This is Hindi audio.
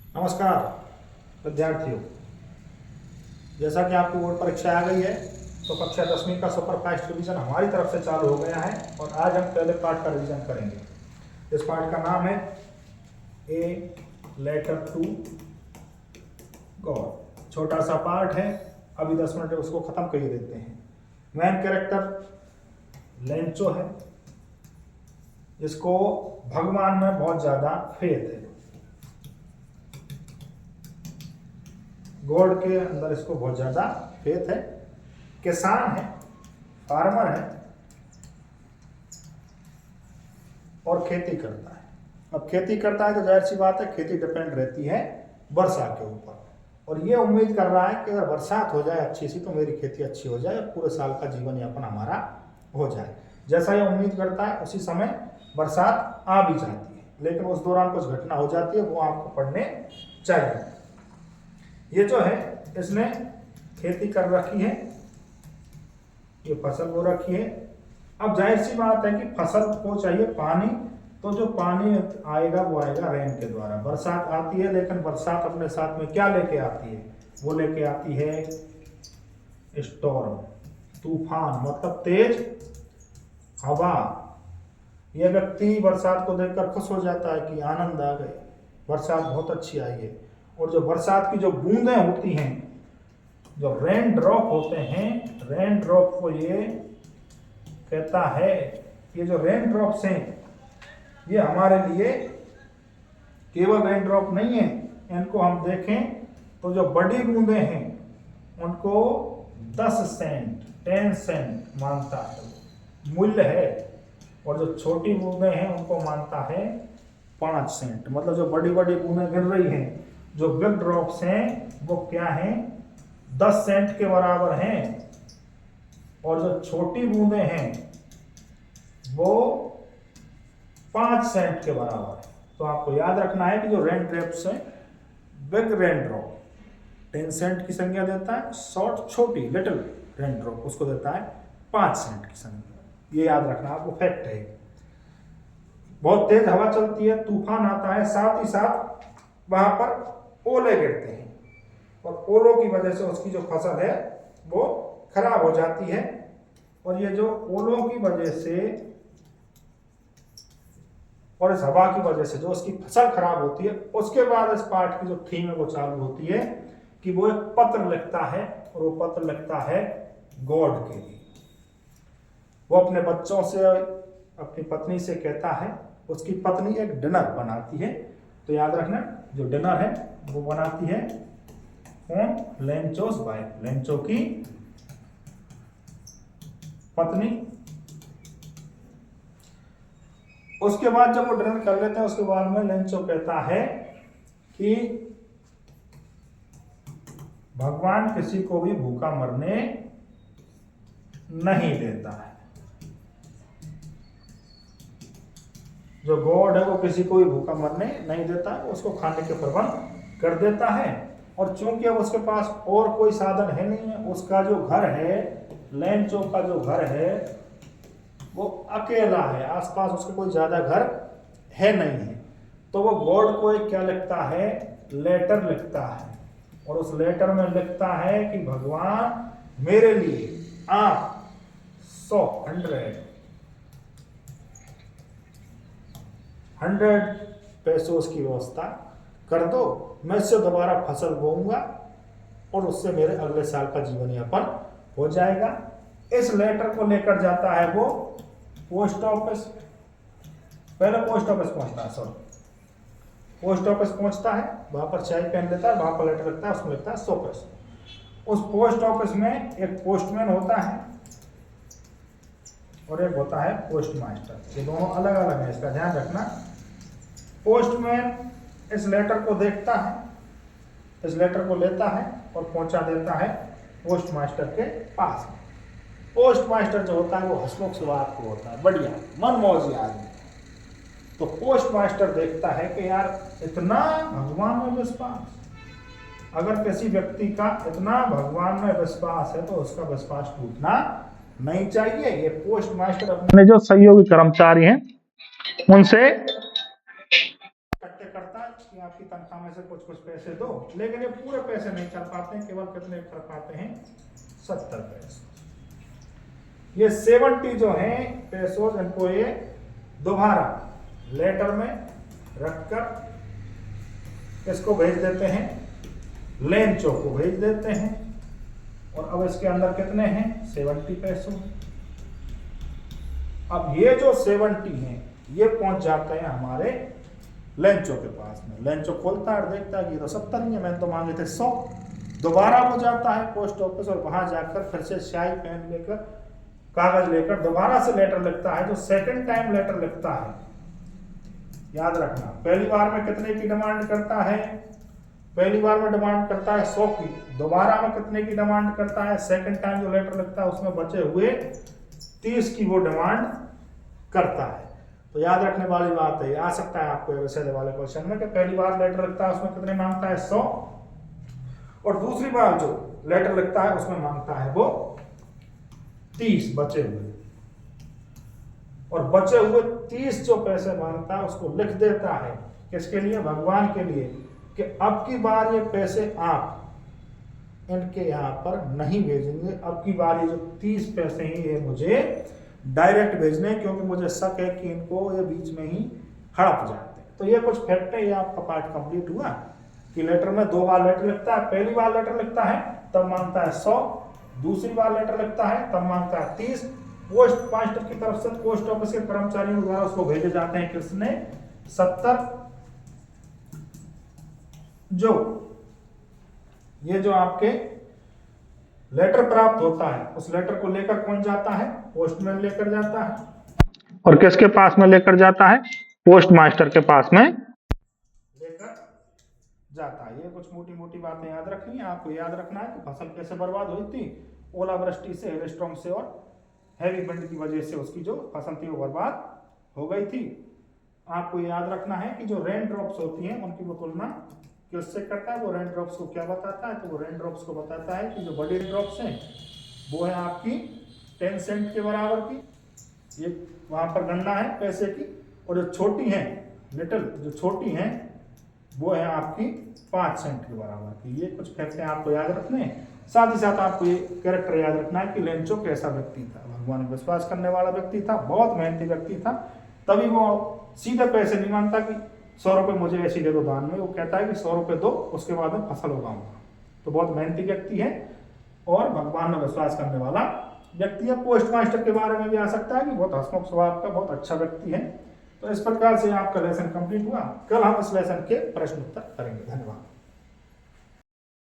नमस्कार विद्यार्थियों, जैसा कि आपकी बोर्ड परीक्षा आ गई है तो कक्षा 10वीं का सुपरफास्ट रिवीजन हमारी तरफ से चालू हो गया है और आज हम पहले पार्ट का रिवीजन करेंगे। इस पार्ट का नाम है ए लेटर टू गॉड। छोटा सा पार्ट है, अभी 10 मिनट उसको खत्म कर देते हैं। मेन कैरेक्टर लेंचो है, जिसको भगवान में बहुत ज्यादा फेथ है। गॉड के अंदर इसको बहुत ज्यादा फेथ है। किसान है, फार्मर है और खेती करता है। अब खेती करता है तो जाहिर सी बात है खेती डिपेंड रहती है वर्षा के ऊपर, और ये उम्मीद कर रहा है कि अगर बरसात हो जाए अच्छी सी तो मेरी खेती अच्छी हो जाए और पूरे साल का जीवन यापन हमारा हो जाए। जैसा ये उम्मीद करता है उसी समय बरसात आ भी जाती है, लेकिन उस दौरान कुछ घटना हो जाती है, वो आपको पढ़ने चाहिए। ये जो है इसने खेती कर रखी है, ये फसल हो रखी है। अब जाहिर सी बात है कि फसल को चाहिए पानी, तो जो पानी आएगा वो आएगा रेन के द्वारा। बरसात आती है, लेकिन बरसात अपने साथ में क्या लेके आती है? वो लेके आती है स्टॉर्म, तूफान, मतलब तेज हवा। यह व्यक्ति बरसात को देखकर खुश हो जाता है कि आनंद आ गए, बरसात बहुत अच्छी आई है। और जो बरसात की जो बूंदें होती हैं, जो रेन ड्रॉप होते हैं, रेन ड्रॉप को ये कहता है, ये जो रेन ड्रॉप्स हैं ये हमारे लिए केवल रेन ड्रॉप नहीं है। इनको हम देखें तो जो बड़ी बूंदें हैं उनको 10 सेंट 10 सेंट मानता है, मूल्य है, और जो छोटी बूंदें हैं उनको मानता है 5 सेंट। मतलब जो बड़ी बड़ी बूंदें गिर रही हैं, जो बिग ड्रॉप्स हैं, वो क्या हैं? 10 सेंट के बराबर हैं, और जो छोटी बूंदें हैं वो 5 सेंट के बराबर है। तो आपको याद रखना है कि जो रेन ड्रॉप्स हैं, बिग रेन ड्रॉप 10 सेंट की संज्ञा देता है, शॉर्ट छोटी लिटिल रेन ड्रॉप उसको देता है 5 सेंट की संज्ञा। ये याद रखना आपको, फैक्ट है। बहुत तेज हवा चलती है, तूफान आता है, साथ ही साथ वहां पर ओले गिरते हैं, और ओलों की वजह से उसकी जो फसल है वो खराब हो जाती है। और ये जो ओलों की वजह से और इस हवा की वजह से जो उसकी फसल खराब होती है, उसके बाद इस पाठ की जो थीम है वो चालू होती है कि वो एक पत्र लिखता है, और वो पत्र लिखता है गॉड के लिए। वो अपने बच्चों से, अपनी पत्नी से कहता है, उसकी पत्नी एक डिनर बनाती है। तो याद रखना, जो डिनर है वो बनाती है कौन? लेंचोस वाइफ, लेंचो की पत्नी। उसके बाद जब वो डिनर कर लेते हैं, उसके बाद में लेंचो कहता है कि भगवान किसी को भी भूखा मरने नहीं देता है। जो गॉड है वो किसी को भी भूखा मरने नहीं देता है, उसको खाने के प्रबंध कर देता है। और चूंकि अब उसके पास और कोई साधन है नहीं है, उसका जो घर है, लेंचो का जो घर है वो अकेला है, आसपास उसके कोई ज्यादा घर है नहीं है। तो वो गॉड को एक क्या लिखता है? लेटर लिखता है, और उस लेटर में लिखता है कि भगवान मेरे लिए आप 100 पैसों की व्यवस्था कर दो, मैं इससे दोबारा फसल बोऊंगा और उससे मेरे अगले साल का जीवन यापन हो जाएगा। इस लेटर को लेकर जाता है वो पोस्ट ऑफिस। पहले पोस्ट ऑफिस पहुंचता है, पोस्ट ऑफिस पहुंचता है, वहां पर चाय पेन लेता है, वहां पर लेटर लिखता है, उसमें लिखता है 100 पैसे। उस पोस्ट ऑफिस में एक पोस्टमैन होता है और एक होता है पोस्ट मास्टर। ये दोनों अलग अलग है, इसका ध्यान रखना। पोस्टमैन इस लेटर को देखता है, इस लेटर को लेता है और पहुंचा देता है पोस्ट मास्टर के पास। पोस्ट मास्टर जो होता है वो हंसमुख स्वभाव को होता है, बढ़िया मनमौजी आदमी। तो पोस्ट मास्टर देखता है कि यार इतना भगवान में विश्वास, अगर किसी व्यक्ति का इतना भगवान में विश्वास है तो उसका विश्वास टूटना नहीं चाहिए। ये पोस्ट मास्टर अपने जो सहयोगी कर्मचारी हैं उनसे इकट्ठे करता है कि कि आपकी तनख्वाह में से कुछ कुछ पैसे दो, लेकिन ये पूरे पैसे नहीं चल पाते हैं, केवल कितने कर पाते हैं 70 पैसे। ये 70 जो है पैसों इनको ये दोबारा लेटर में रखकर इसको भेज देते हैं, लेंचो को भेज देते हैं। और अब इसके अंदर कितने हैं 70 पैसों। अब ये जो 70 हैं ये पहुंच जाते हैं हमारे लेंचो के पास में। लेंचो खोलता है और देखता है कि ये तो 70 ही है, मैंने तो मांगे थे 100। दोबारा वो जाता है पोस्ट ऑफिस और वहां जाकर फिर से स्याही पेन लेकर कागज लेकर दोबारा से लेटर लिखता है। जो सेकंड टाइम लेटर लिखता है, याद रखना, पहली बार में कितने की डिमांड करता है, पहली बार में डिमांड करता है 100 की, दोबारा में कितने की डिमांड करता है, सेकंड टाइम जो लेटर लिखता है उसमें बचे हुए 30 की वो डिमांड करता है। तो याद रखने वाली बात है, आ सकता है आपको वैसे वाले क्वेश्चन में कि पहली बार लेटर लिखता है उसमें कितने मांगता है 100, और दूसरी बार जो लेटर लिखता है उसमें मांगता है वो 30 बचे हुए। और बचे हुए 30 जो पैसे मांगता है उसको लिख देता है किसके लिए, भगवान के लिए, कि अब की बार ये पैसे आप इनके यहाँ पर नहीं भेजेंगे, अब की बार ये जो 30 पैसे हैं ये मुझे डायरेक्ट भेजने, क्योंकि मुझे शक है कि इनको ये बीच में ही हड़प जाते हैं। तो ये कुछ फैक्ट है, ये आपका पार्ट कंप्लीट हुआ कि लेटर में 2 बार लेटर लिखता है। पहली बार लेटर लिखता है तब मांगता है 100, दूसरी बार लेटर लिखता है तब मांगता है 30। पोस्ट मास्टर की तरफ से पोस्ट ऑफिस के कर्मचारियों द्वारा उसको भेजे जाते हैं किसने 70। जो ये जो आपके लेटर प्राप्त होता है उस लेटर को लेकर कौन जाता है, पोस्टमैन लेकर जाता है। और किसके पास में लेकर जाता है, पोस्ट मास्टर के पास में लेकर जाता है। ये कुछ मोटी मोटी बातें याद रखनी है, आपको याद रखना है कि फसल कैसे बर्बाद हुई थी, ओलावृष्टि से, हेलस्टॉर्म से और हैवी विंड की वजह से उसकी जो फसल थी वो बर्बाद हो गई थी। आपको याद रखना है कि जो रेन ड्रॉप्स होती हैं उनकी वो तुलना किससे करता है, वो रेन ड्रॉप्स को क्या बताता है, तो वो रेन ड्रॉप्स को बताता है कि जो बड़ी ड्रॉप्स हैं वो है आपकी 10 सेंट के बराबर की, ये वहां पर गणना है पैसे की, और जो छोटी हैं लिटिल, जो छोटी हैं वो है आपकी 5 सेंट के बराबर की। ये कुछ फैक्ट आपको याद रखने हैं। साथ ही साथ आपको ये कैरेक्टर याद रखना है कि लेंचो कैसा व्यक्ति था, भगवान में विश्वास करने वाला व्यक्ति था, बहुत मेहनती व्यक्ति था, तभी वो सीधे पैसे नहीं मांगता कि 100 रुपये मुझे ऐसे दे दो दान में, वो कहता है कि 100 रुपये दो, उसके बाद में फसल उगाऊंगा। तो बहुत मेहनती व्यक्ति है और भगवान में विश्वास करने वाला व्यक्ति है। पोस्ट मास्टर के बारे में भी आ सकता है कि बहुत हंसमुख स्वभाव का, बहुत अच्छा व्यक्ति है। तो इस प्रकार से आपका लेसन कंप्लीट हुआ। कल हम इस लेसन के प्रश्न उत्तर करेंगे। धन्यवाद।